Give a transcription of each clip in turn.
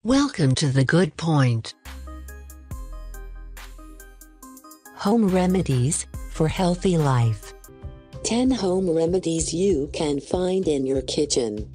Welcome to The Good Point. Home remedies for healthy life. 10 home remedies you can find in your kitchen.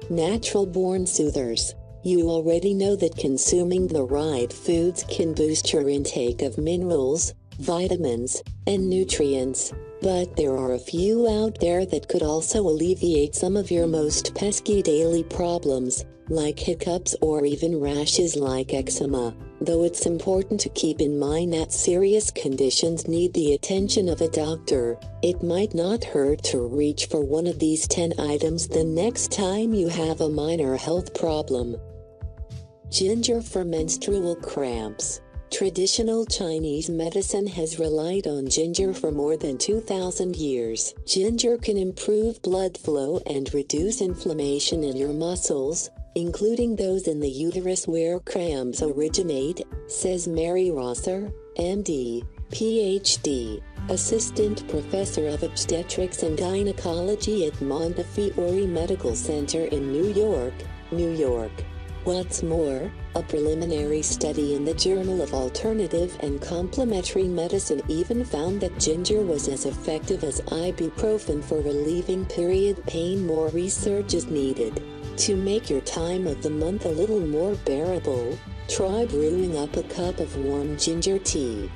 Natural-born soothers. You already know that consuming the right foods can boost your intake of minerals, vitamins, and nutrients, but there are a few out there that could also alleviate some of your most pesky daily problems, like hiccups or even rashes like eczema, though it's important to keep in mind that serious conditions need the attention of a doctor. It might not hurt to reach for one of these 10 items the next time you have a minor health problem. Ginger for menstrual cramps. Traditional Chinese medicine has relied on ginger for more than 2,000 years. Ginger can improve blood flow and reduce inflammation in your muscles, including those in the uterus where cramps originate, says Mary Rosser, MD, PhD, Assistant Professor of Obstetrics and Gynecology at Montefiore Medical Center in New York, New York. What's more, a preliminary study in the Journal of Alternative and Complementary Medicine even found that ginger was as effective as ibuprofen for relieving period pain. More research is needed. To make your time of the month a little more bearable, try brewing up a cup of warm ginger tea.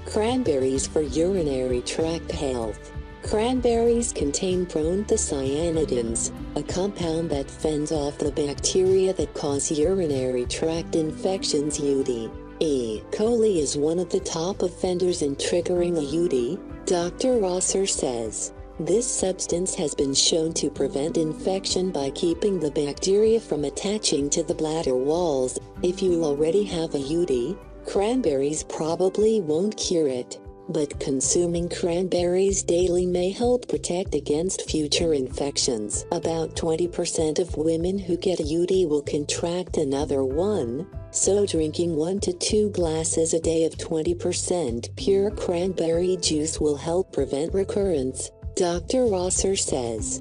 Cranberries for urinary tract health. Cranberries contain proanthocyanidins, a compound that fends off the bacteria that cause urinary tract infections. UTI. E. coli is one of the top offenders in triggering a UTI, Dr. Rosser says. This substance has been shown to prevent infection by keeping the bacteria from attaching to the bladder walls. If you already have a UTI, cranberries probably won't cure it, but consuming cranberries daily may help protect against future infections. About 20% of women who get a UTI will contract another one, so drinking 1 to 2 glasses a day of 20% pure cranberry juice will help prevent recurrence, Dr. Rosser says.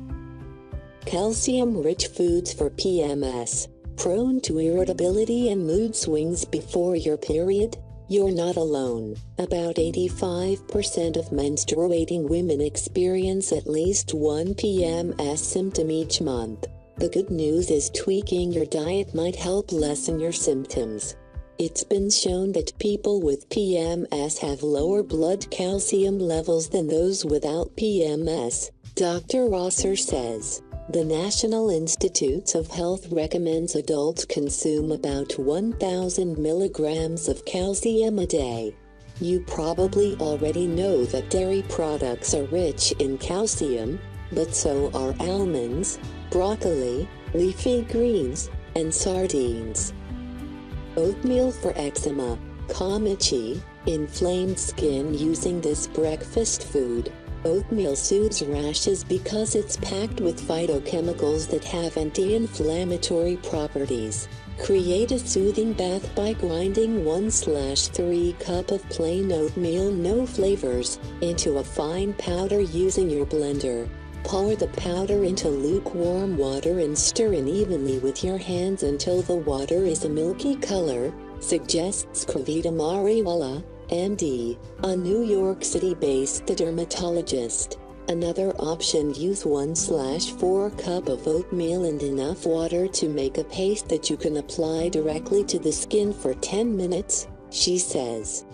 Calcium-rich foods for PMS. Prone to irritability and mood swings before your period? You're not alone. About 85% of menstruating women experience at least one PMS symptom each month. The good news is tweaking your diet might help lessen your symptoms. It's been shown that people with PMS have lower blood calcium levels than those without PMS, Dr. Rosser says. The National Institutes of Health recommends adults consume about 1,000 milligrams of calcium a day. You probably already know that dairy products are rich in calcium, but so are almonds, broccoli, leafy greens, and sardines. Oatmeal for eczema. Komichi, inflamed skin using this breakfast food. Oatmeal soothes rashes because it's packed with phytochemicals that have anti-inflammatory properties. Create a soothing bath by grinding 1/3 cup of plain oatmeal, no flavors, into a fine powder using your blender. Pour the powder into lukewarm water and stir in evenly with your hands until the water is a milky color, suggests Kavita Mariwala, MD, a New York City-based dermatologist. Another option: use 1/4 cup of oatmeal and enough water to make a paste that you can apply directly to the skin for 10 minutes, she says.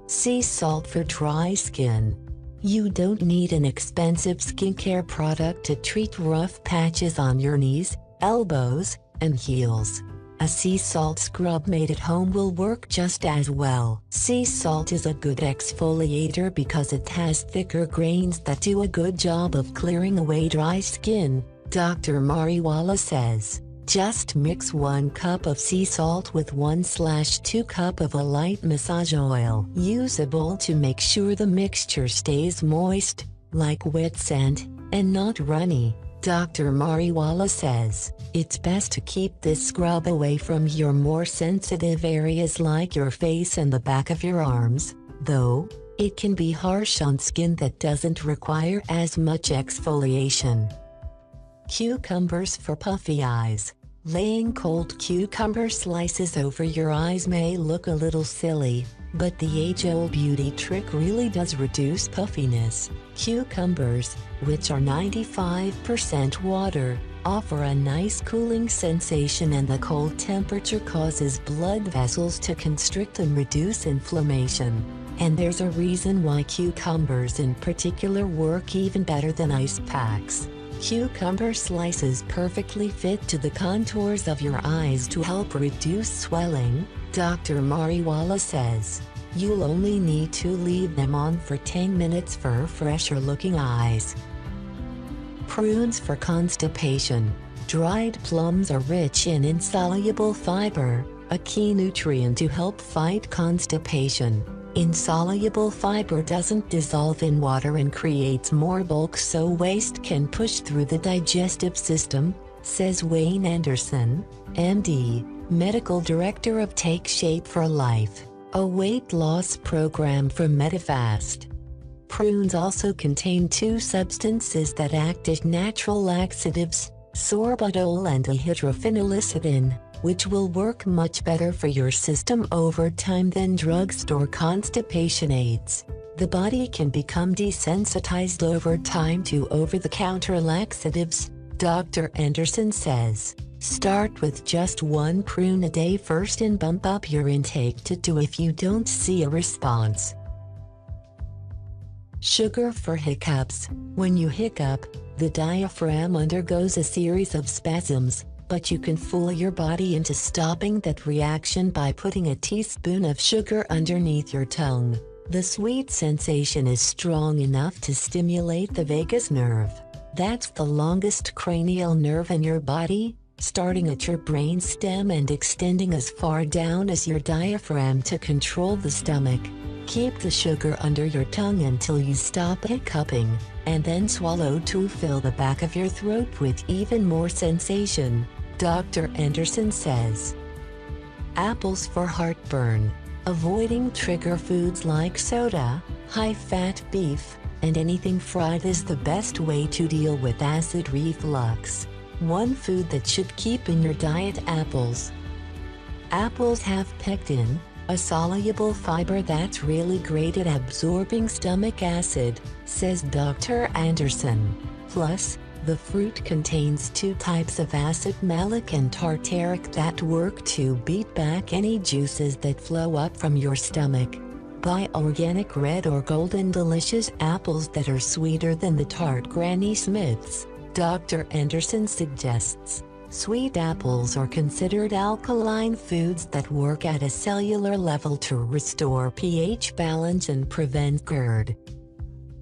Sea salt for dry skin. You don't need an expensive skincare product to treat rough patches on your knees, elbows, and heels. A sea salt scrub made at home will work just as well. Sea salt is a good exfoliator because it has thicker grains that do a good job of clearing away dry skin, Dr. Mariwala says. Just mix 1 cup of sea salt with 1/2 cup of a light massage oil. Use a bowl to make sure the mixture stays moist, like wet sand, and not runny, Dr. Mariwala says. It's best to keep this scrub away from your more sensitive areas like your face and the back of your arms, though it can be harsh on skin that doesn't require as much exfoliation. Cucumbers for puffy eyes. Laying cold cucumber slices over your eyes may look a little silly, but the age-old beauty trick really does reduce puffiness. Cucumbers, which are 95% water, offer a nice cooling sensation, and the cold temperature causes blood vessels to constrict and reduce inflammation. And there's a reason why cucumbers in particular work even better than ice packs. Cucumber slices perfectly fit to the contours of your eyes to help reduce swelling, Dr. Mariwala says. You'll only need to leave them on for 10 minutes for fresher-looking eyes. Prunes for constipation. Dried plums are rich in insoluble fiber, a key nutrient to help fight constipation. Insoluble fiber doesn't dissolve in water and creates more bulk, so waste can push through the digestive system, says Wayne Anderson, MD, Medical Director of Take Shape for Life, a weight loss program from Medifast. Prunes also contain two substances that act as natural laxatives, sorbitol and dihydrophenylacetone, which will work much better for your system over time than drugstore constipation aids. The body can become desensitized over time to over-the-counter laxatives, Dr. Anderson says. Start with just one prune a day first and bump up your intake to 2 if you don't see a response. Sugar for hiccups. When you hiccup, the diaphragm undergoes a series of spasms, but you can fool your body into stopping that reaction by putting a teaspoon of sugar underneath your tongue. The sweet sensation is strong enough to stimulate the vagus nerve. That's the longest cranial nerve in your body, starting at your brain stem and extending as far down as your diaphragm to control the stomach. Keep the sugar under your tongue until you stop hiccuping, and then swallow to fill the back of your throat with even more sensation, Dr. Anderson says. Apples for heartburn. Avoiding trigger foods like soda, high-fat beef, and anything fried is the best way to deal with acid reflux. One food that should keep in your diet: apples. Apples have pectin, a soluble fiber that's really great at absorbing stomach acid, says Dr. Anderson. Plus, the fruit contains two types of acid, malic and tartaric, that work to beat back any juices that flow up from your stomach. Buy organic red or golden delicious apples that are sweeter than the tart Granny Smiths, Dr. Anderson suggests. Sweet apples are considered alkaline foods that work at a cellular level to restore pH balance and prevent GERD.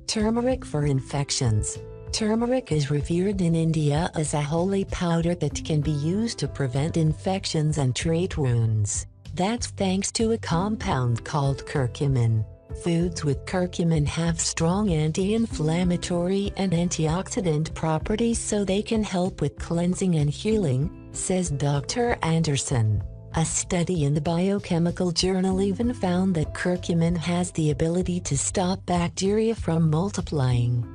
Turmeric for infections. Turmeric is revered in India as a holy powder that can be used to prevent infections and treat wounds. That's thanks to a compound called curcumin. Foods with curcumin have strong anti-inflammatory and antioxidant properties, so they can help with cleansing and healing, says Dr. Anderson. A study in the Biochemical Journal even found that curcumin has the ability to stop bacteria from multiplying.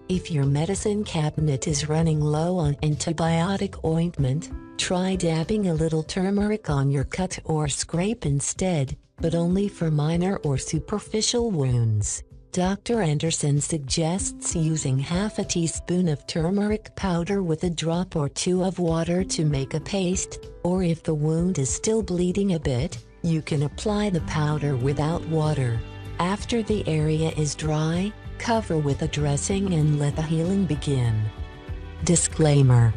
If your medicine cabinet is running low on antibiotic ointment, try dabbing a little turmeric on your cut or scrape instead, but only for minor or superficial wounds. Dr. Anderson suggests using half a teaspoon of turmeric powder with a drop or 2 of water to make a paste, or if the wound is still bleeding a bit, you can apply the powder without water. After the area is dry, cover with a dressing and let the healing begin. Disclaimer: